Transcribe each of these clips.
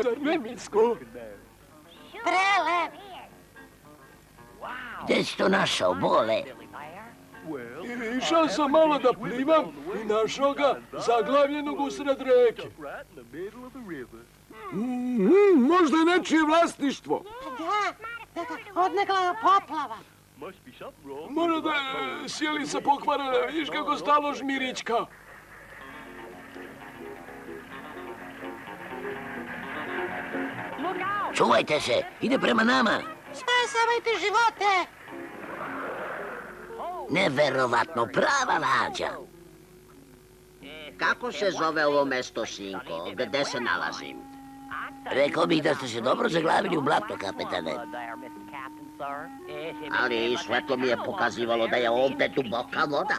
Zar ne, Micko? Prelep. Gde si to našao, Bole? Išao sam malo da plivam i našao ga zaglavljenog usred reke. Možda je nečije vlasništvo. Da ga odnegla poplava. Mora da je sjelica pokvarena, vidiš kako stalo žmirička. Čuvajte se, ide prema nama. Spasavajte živote! Neverovatno, prava lađa. Kako se zove ovo mesto, sinko? Gde se nalazim? Rekao bih da ste se dobro zaglavili u blato, kapetane. Ali svetlo mi je pokazivalo da je ovde duboka voda.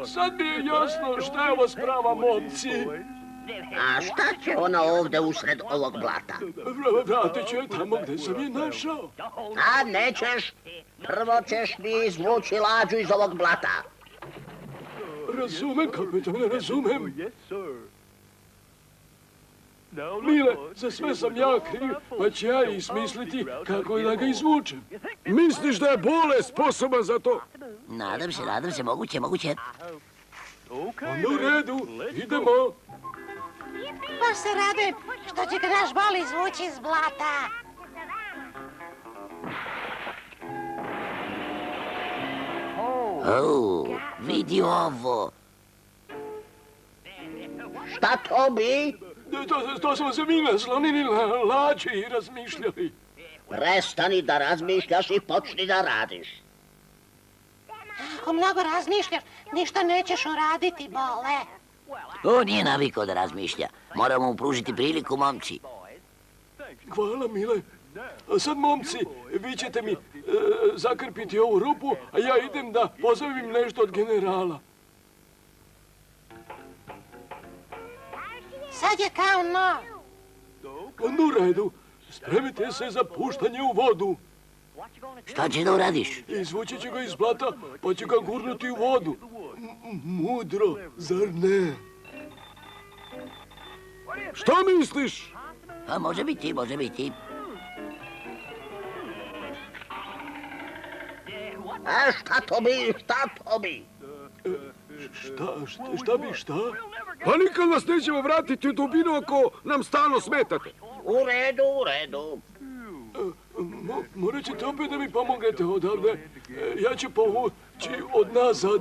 Sad mi je jasno šta je ovo sprava, momci. A šta će ona ovde usred ovog blata? Vratit ću je tamo gde sam je našao. A nećeš? Prvo ćeš mi izvući lađu iz ovog blata. Razumem, kapetane, razumem. Mile, za sve sam ja kriv, pa ću ja i smisliti kako da ga izvučem. Misliš da je Bole sposoban za to? Nadam se, moguće. Onda u redu, idemo. Baš se radujem što će ga naš Bole izvući iz blata. Vidi ovo. Šta to bi? To smo se mi naslonili na lađe i razmišljali. Prestani da razmišljaš i počni da radiš. Ako mnogo razmišljaš, ništa nećeš uraditi, Bole. On nije navikao da razmišlja. Moramo mu pružiti priliku, momci. Hvala, Mile. A sad, momci, vi ćete mi zakrpiti ovu rupu, a ja idem da pozovem nešto od generala. Sad je kao nov. Onda u redu. Spremite se za puštanje u vodu. Šta će da uradiš? Izvući ću ga iz blata, pa ću ga gurnuti u vodu. Mudro, zar ne? Šta misliš? Pa može biti. A šta to bi? Šta? Pa nikad vas nećemo vratiti u dubinu ako nam stalno smetate. U redu. Morat ćete opet da mi pomognete odavde. Ja ću povući od nazad.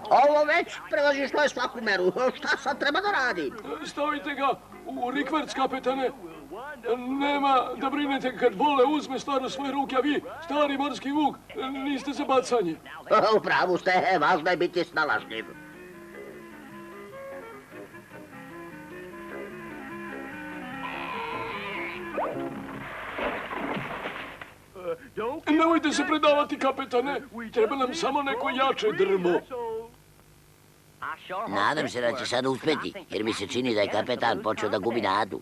Ovo već prevazišlo je svaku meru. Šta sad treba da radim? Stavite ga u rikverc, kapetane. Nema da brinete kad Bole uzme stvar u svoje ruke, a vi, stari morski vuk, niste za bacanje. U pravu ste, važno je biti snalažljiv. Nemojte se predavati, kapetane. Treba nam samo neko jače drvo. Nadam se da će sad uspeti, jer mi se čini da je kapetan počeo da gubi nadu.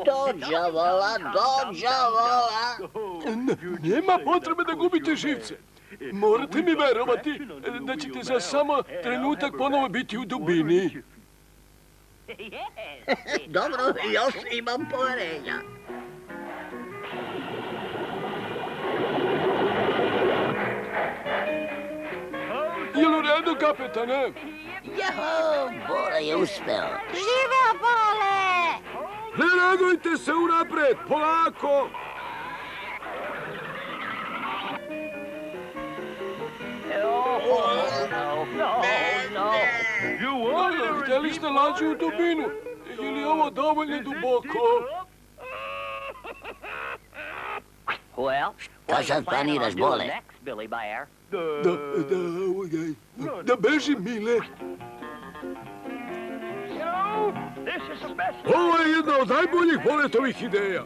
Dođavola! Nema potrebe da gubite živce. Morate mi verovati da ćete za samo trenutak ponovo biti u dubini. Dobro, još imam poverenja. Jel u redu, kapetane? Jaho, Bole je uspeo. Živeo, Bole! Ne radujte se unapred, polako! Htjeli ste lađu u dubinu? Ili je ovo dovoljno duboko? Šta sad planiraš, Bole? Da bežim, Mile. Ovo je jedna od najboljih Boletovih ideja.